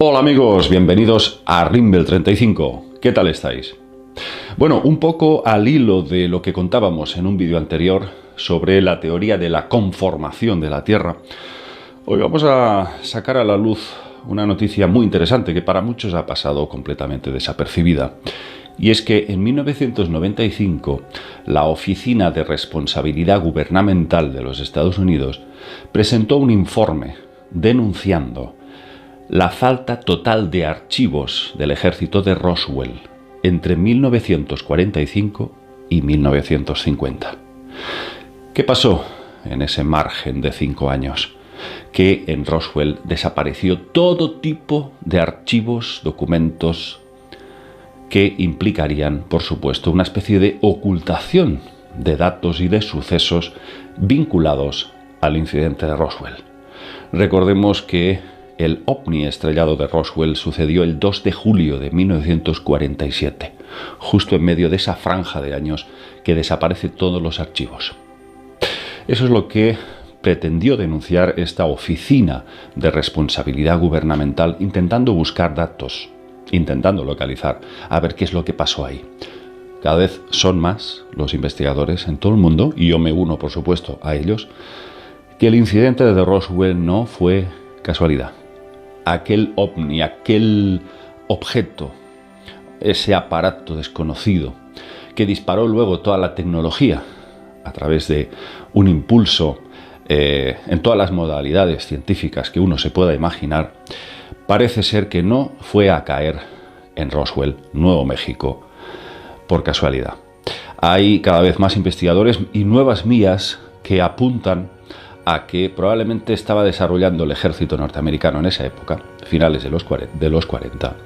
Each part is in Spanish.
Hola amigos, bienvenidos a Rimble 35. ¿Qué tal estáis? Bueno, un poco al hilo de lo que contábamos en un vídeo anterior sobre la teoría de la conformación de la Tierra, hoy vamos a sacar a la luz una noticia muy interesante que para muchos ha pasado completamente desapercibida. Y es que en 1995 la Oficina de Responsabilidad Gubernamental de los Estados Unidos presentó un informe denunciando la falta total de archivos del ejército de Roswell entre 1945 y 1950. ¿Qué pasó en ese margen de 5 años? Que en Roswell desapareció todo tipo de archivos, documentos que implicarían, por supuesto, una especie de ocultación de datos y de sucesos vinculados al incidente de Roswell. Recordemos que el ovni estrellado de Roswell sucedió el 2 de julio de 1947, justo en medio de esa franja de años que desaparecen todos los archivos. Eso es lo que pretendió denunciar esta Oficina de Responsabilidad Gubernamental, intentando buscar datos, intentando localizar, a ver qué es lo que pasó ahí. Cada vez son más los investigadores en todo el mundo, y yo me uno, por supuesto, a ellos, que el incidente de Roswell no fue casualidad. Aquel ovni, aquel objeto, ese aparato desconocido que disparó luego toda la tecnología a través de un impulso en todas las modalidades científicas que uno se pueda imaginar, parece ser que no fue a caer en Roswell, Nuevo México, por casualidad. Hay cada vez más investigadores y nuevas vías que apuntan a que probablemente estaba desarrollando el ejército norteamericano en esa época, finales de los 40,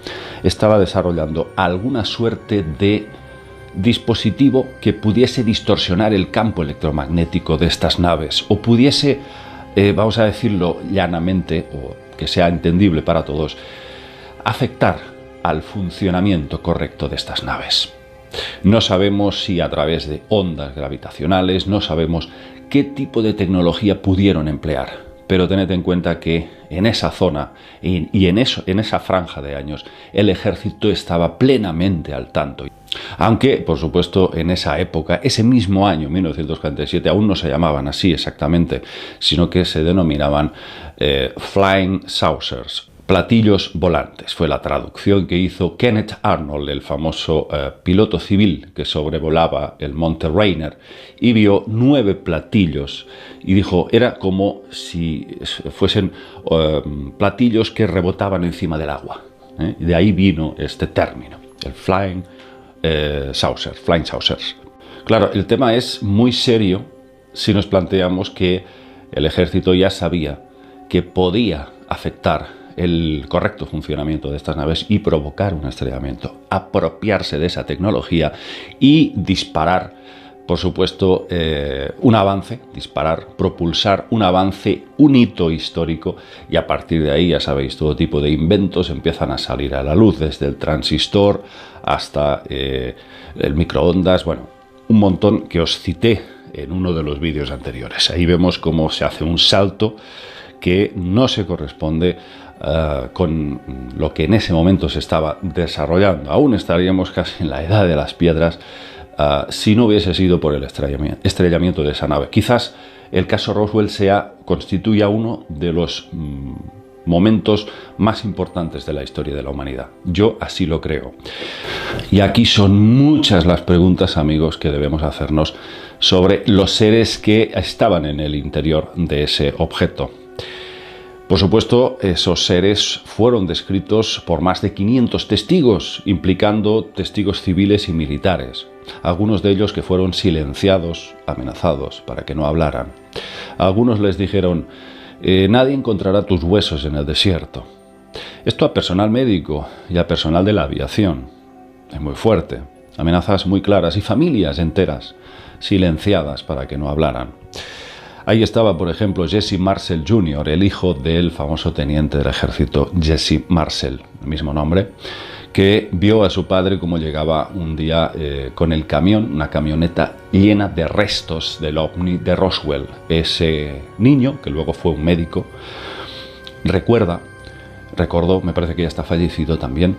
estaba desarrollando alguna suerte de dispositivo que pudiese distorsionar el campo electromagnético de estas naves, o pudiese, vamos a decirlo llanamente, o que sea entendible para todos, afectar al funcionamiento correcto de estas naves. No sabemos si a través de ondas gravitacionales, no sabemos qué tipo de tecnología pudieron emplear, pero tened en cuenta que en esa zona y en esa franja de años el ejército estaba plenamente al tanto. Aunque, por supuesto, en esa época, ese mismo año, 1947, aún no se llamaban así exactamente, sino que se denominaban Flying Saucers. Platillos volantes fue la traducción que hizo Kenneth Arnold, el famoso piloto civil que sobrevolaba el monte Rainier y vio 9 platillos y dijo, era como si fuesen platillos que rebotaban encima del agua. Y de ahí vino este término, el Flying Saucers. Claro, el tema es muy serio si nos planteamos que el ejército ya sabía que podía afectar el correcto funcionamiento de estas naves y provocar un estrellamiento, apropiarse de esa tecnología y disparar, por supuesto, un avance, propulsar un avance, un hito histórico, y a partir de ahí, ya sabéis, todo tipo de inventos empiezan a salir a la luz, desde el transistor hasta el microondas, bueno, un montón que os cité en uno de los vídeos anteriores. Ahí vemos cómo se hace un salto que no se corresponde con lo que en ese momento se estaba desarrollando. Aún estaríamos casi en la edad de las piedras si no hubiese sido por el estrellamiento de esa nave. Quizás el caso Roswell constituya uno de los momentos más importantes de la historia de la humanidad. Yo así lo creo. Y aquí son muchas las preguntas, amigos, que debemos hacernos sobre los seres que estaban en el interior de ese objeto. Por supuesto, esos seres fueron descritos por más de 500 testigos, implicando testigos civiles y militares. Algunos de ellos que fueron silenciados, amenazados, para que no hablaran. Algunos les dijeron, nadie encontrará tus huesos en el desierto. Esto a personal médico y a personal de la aviación. Es muy fuerte. Amenazas muy claras y familias enteras silenciadas para que no hablaran. Ahí estaba, por ejemplo, Jesse Marcel Jr., el hijo del famoso teniente del ejército Jesse Marcel, el mismo nombre, que vio a su padre cómo llegaba un día con el camión, una camioneta llena de restos del ovni de Roswell. Ese niño, que luego fue un médico, recuerda recordó, me parece que ya está fallecido también,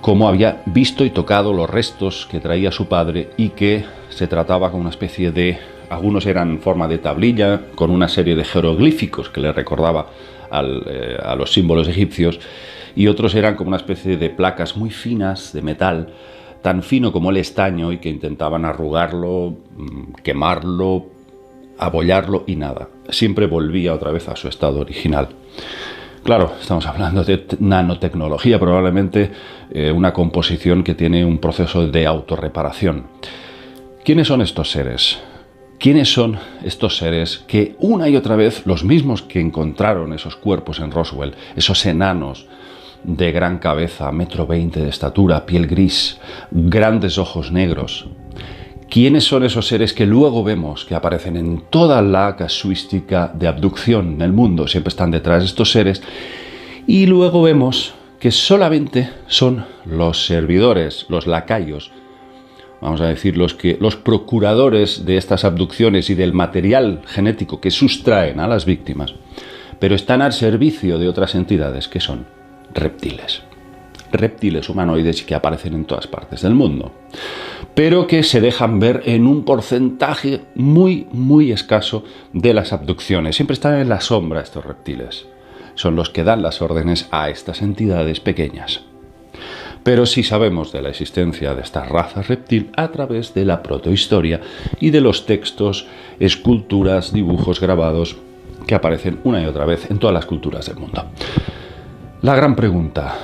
cómo había visto y tocado los restos que traía su padre y que se trataba con una especie de... Algunos eran en forma de tablilla, con una serie de jeroglíficos que le recordaba a los símbolos egipcios, y otros eran como una especie de placas muy finas de metal, tan fino como el estaño, y que intentaban arrugarlo, quemarlo, abollarlo y nada. Siempre volvía otra vez a su estado original. Claro, estamos hablando de nanotecnología, probablemente una composición que tiene un proceso de autorreparación. ¿Quiénes son estos seres? ¿Quiénes son estos seres que una y otra vez, los mismos que encontraron esos cuerpos en Roswell, esos enanos de gran cabeza, 1,20 m de estatura, piel gris, grandes ojos negros? ¿Quiénes son esos seres que luego vemos que aparecen en toda la casuística de abducción en el mundo? Siempre están detrás de estos seres. Y luego vemos que solamente son los servidores, los lacayos, vamos a decir, los procuradores de estas abducciones y del material genético que sustraen a las víctimas, pero están al servicio de otras entidades que son reptiles. Reptiles humanoides que aparecen en todas partes del mundo, pero que se dejan ver en un porcentaje muy, muy escaso de las abducciones. Siempre están en la sombra estos reptiles. Son los que dan las órdenes a estas entidades pequeñas. Pero sí sabemos de la existencia de esta raza reptil a través de la protohistoria y de los textos, esculturas, dibujos, grabados que aparecen una y otra vez en todas las culturas del mundo. La gran pregunta: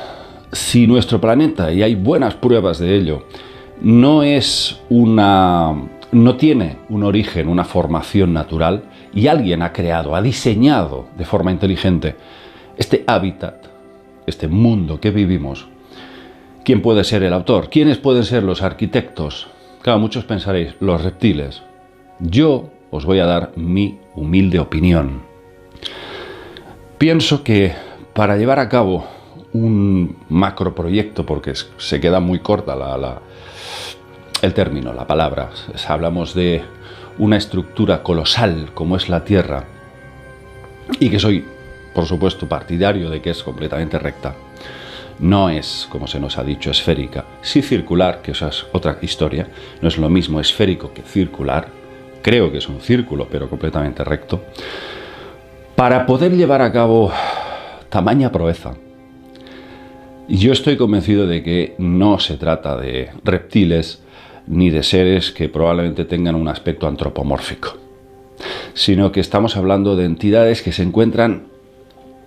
si nuestro planeta, y hay buenas pruebas de ello, no tiene un origen, una formación natural, y alguien ha creado, ha diseñado de forma inteligente este hábitat, este mundo que vivimos, ¿quién puede ser el autor? ¿Quiénes pueden ser los arquitectos? Claro, muchos pensaréis, los reptiles. Yo os voy a dar mi humilde opinión. Pienso que para llevar a cabo un macroproyecto, porque se queda muy corta el término, la palabra, hablamos de una estructura colosal como es la Tierra, y que soy, por supuesto, partidario de que es completamente recta. No es, como se nos ha dicho, esférica, sí circular, que esa es otra historia. No es lo mismo esférico que circular. Creo que es un círculo, pero completamente recto. Para poder llevar a cabo tamaña proeza, yo estoy convencido de que no se trata de reptiles ni de seres que probablemente tengan un aspecto antropomórfico, sino que estamos hablando de entidades que se encuentran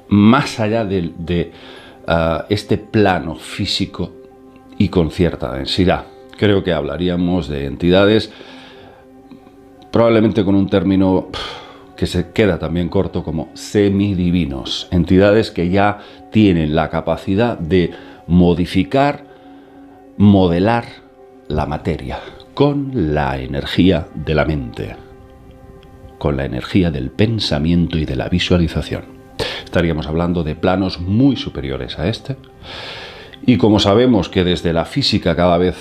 más allá de este plano físico y con cierta densidad. Creo que hablaríamos de entidades probablemente con un término que se queda también corto, como semidivinos, entidades que ya tienen la capacidad de modificar, modelar la materia con la energía de la mente, con la energía del pensamiento y de la visualización. Estaríamos hablando de planos muy superiores a este. Y como sabemos que desde la física cada vez,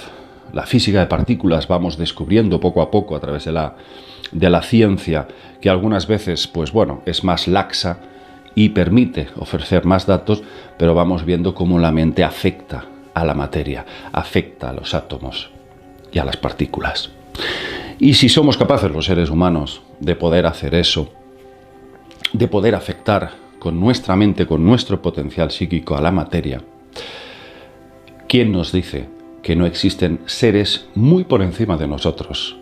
la física de partículas, vamos descubriendo poco a poco a través de la ciencia, que algunas veces, pues bueno, es más laxa y permite ofrecer más datos, pero vamos viendo cómo la mente afecta a la materia, afecta a los átomos y a las partículas. Y si somos capaces los seres humanos de poder hacer eso, de poder afectar con nuestra mente, con nuestro potencial psíquico a la materia, ¿quién nos dice que no existen seres muy por encima de nosotros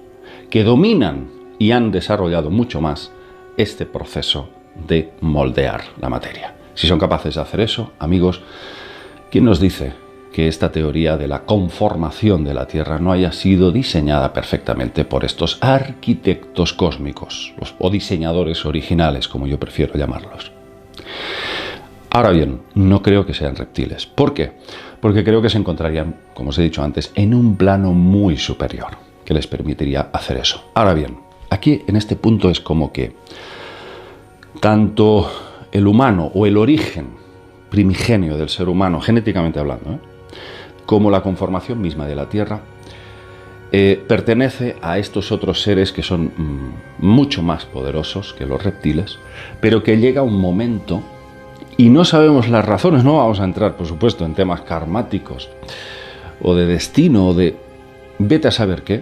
que dominan y han desarrollado mucho más este proceso de moldear la materia? Si son capaces de hacer eso, amigos, ¿quién nos dice que esta teoría de la conformación de la Tierra no haya sido diseñada perfectamente por estos arquitectos cósmicos, o diseñadores originales, como yo prefiero llamarlos? Ahora bien, no creo que sean reptiles. ¿Por qué? Porque creo que se encontrarían, como os he dicho antes, en un plano muy superior que les permitiría hacer eso. Ahora bien, aquí en este punto es como que tanto el humano o el origen primigenio del ser humano, genéticamente hablando, como la conformación misma de la Tierra, pertenece a estos otros seres que son mucho más poderosos que los reptiles, pero que llega un momento y no sabemos las razones. No vamos a entrar, por supuesto, en temas karmáticos o de destino o de vete a saber qué,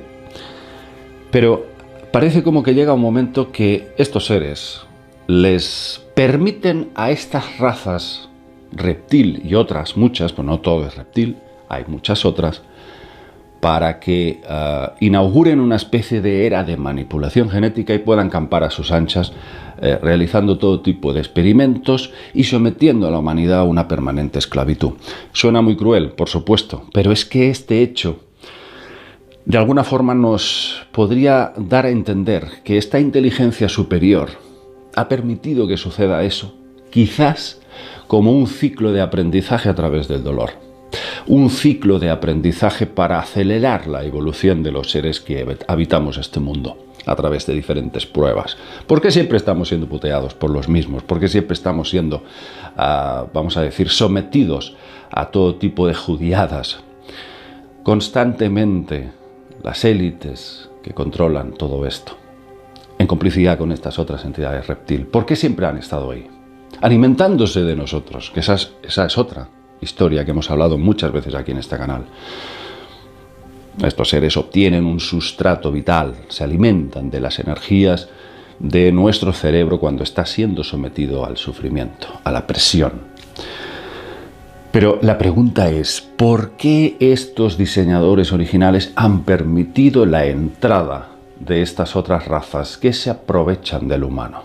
pero parece como que llega un momento que estos seres les permiten a estas razas reptil y otras muchas, pues no todo es reptil, hay muchas otras, para que inauguren una especie de era de manipulación genética y puedan campar a sus anchas, realizando todo tipo de experimentos y sometiendo a la humanidad a una permanente esclavitud. Suena muy cruel, por supuesto, pero es que este hecho de alguna forma nos podría dar a entender que esta inteligencia superior ha permitido que suceda eso, quizás como un ciclo de aprendizaje a través del dolor. Un ciclo de aprendizaje para acelerar la evolución de los seres que habitamos este mundo a través de diferentes pruebas. ¿Por qué siempre estamos siendo puteados por los mismos? ¿Por qué siempre estamos siendo, vamos a decir, sometidos a todo tipo de judiadas? Constantemente las élites que controlan todo esto, en complicidad con estas otras entidades reptil. ¿Por qué siempre han estado ahí? Alimentándose de nosotros, que esa es otra historia que hemos hablado muchas veces aquí en este canal. Estos seres obtienen un sustrato vital, se alimentan de las energías de nuestro cerebro cuando está siendo sometido al sufrimiento, a la presión. Pero la pregunta es, ¿por qué estos diseñadores originales han permitido la entrada de estas otras razas que se aprovechan del humano?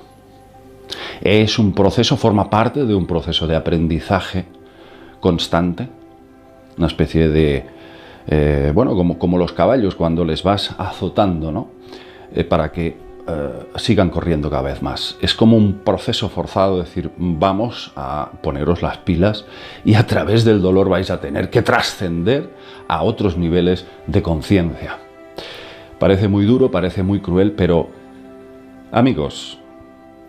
Es un proceso, forma parte de un proceso de aprendizaje constante, una especie de, bueno, como los caballos cuando les vas azotando, ¿no? Para que sigan corriendo cada vez más. Es como un proceso forzado, es decir, vamos a poneros las pilas y a través del dolor vais a tener que trascender a otros niveles de conciencia. Parece muy duro, parece muy cruel, pero amigos,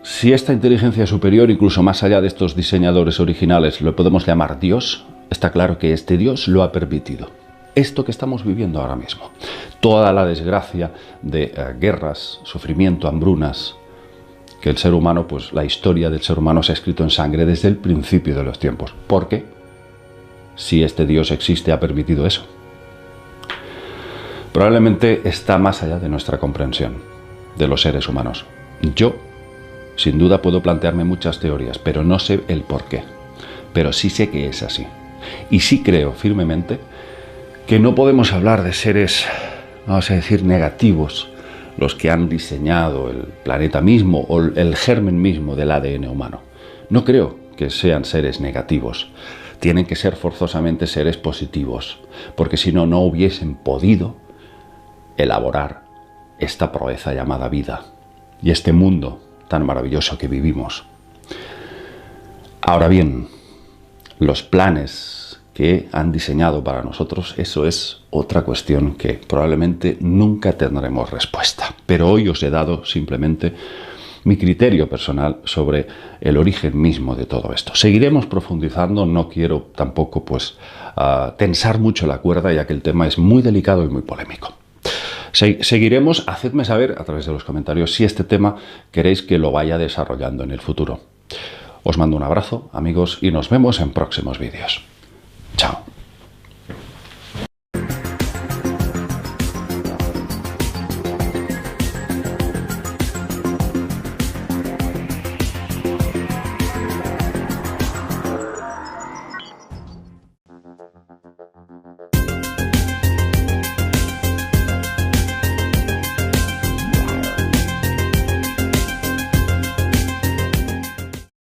si esta inteligencia superior, incluso más allá de estos diseñadores originales, lo podemos llamar Dios, está claro que este Dios lo ha permitido. Esto que estamos viviendo ahora mismo, toda la desgracia de guerras, sufrimiento, hambrunas, que el ser humano, pues la historia del ser humano se ha escrito en sangre desde el principio de los tiempos. ¿Por qué? Si este Dios existe, ha permitido eso. Probablemente está más allá de nuestra comprensión de los seres humanos. Yo, sin duda, puedo plantearme muchas teorías, pero no sé el por qué. Pero sí sé que es así. Y sí creo firmemente que no podemos hablar de seres, vamos a decir, negativos, los que han diseñado el planeta mismo o el germen mismo del ADN humano. No creo que sean seres negativos. Tienen que ser forzosamente seres positivos, porque si no, no hubiesen podido elaborar esta proeza llamada vida y este mundo tan maravilloso que vivimos. Ahora bien, los planes que han diseñado para nosotros, eso es otra cuestión que probablemente nunca tendremos respuesta. Pero hoy os he dado simplemente mi criterio personal sobre el origen mismo de todo esto. Seguiremos profundizando, no quiero tampoco pues tensar mucho la cuerda, ya que el tema es muy delicado y muy polémico. Seguiremos, hacedme saber a través de los comentarios si este tema queréis que lo vaya desarrollando en el futuro. Os mando un abrazo, amigos, y nos vemos en próximos vídeos. Chao.